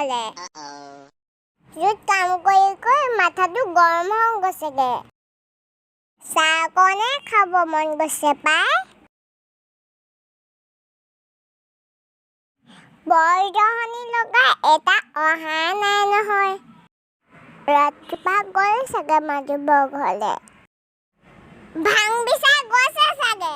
গ'লে য'ত কাম কৰি মাথাটো গৰম হৈ গৈছেগে চাহ অকণে খাব মন গৈছে পাই বৰজহনী লগা এটা অহা নাই নহয় ৰাতিপুৱা গ'ল চাগে মাতিবৰ ঘৰলে ভাং বিচাৰি গৈছে চাগে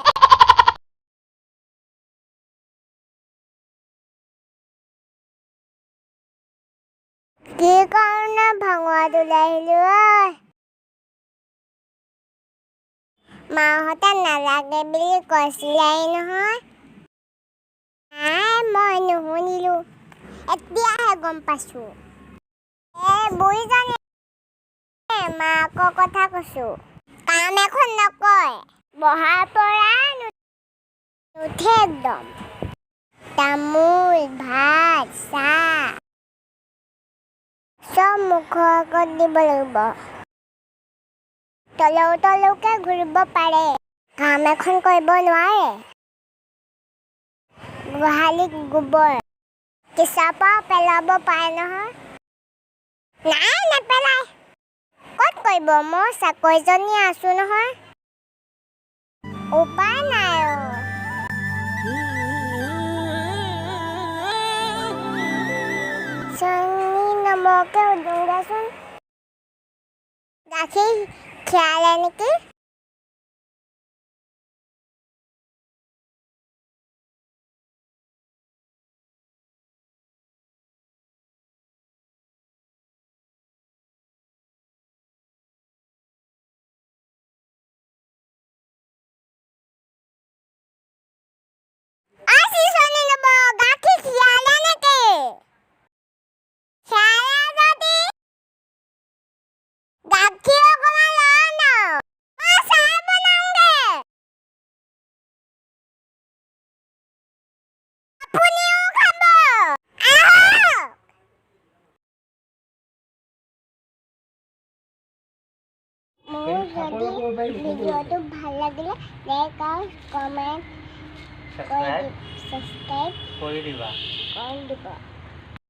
কি কাৰণে ভাঙোৱাটোলৈ আহিলো ঐ মাহঁতে নালাগে বুলি কৈছিলেই নহয় মই নুশুনিলো এতিয়াহে গম পাইছো বুঢ়ীজনী মাকৰ কথা কৈছো কাম এখন নকয় বহাৰ পৰা নুঠে একদম তামোল ভাত চাহ চব মুখৰ আগত দিব লাগিব তলৌকে ঘূৰিব পাৰে কাম এখন কৰিব নোৱাৰে গোহালিত গোবৰ কেঁচা পৰা পেলাব পাৰে নহয় নাই নেপেলাই ক'ত কৰিব মই চাকৰিজনী আছো নহয় উপায় নাই চনী নমকে উদুংগাচোন গাখীৰ খীৰালে নেকি ভিডিঅ'টো ভাল লাগিলে লাইক আৰু কমেণ্ট সাবস্ক্ৰাইব কৰি দিবা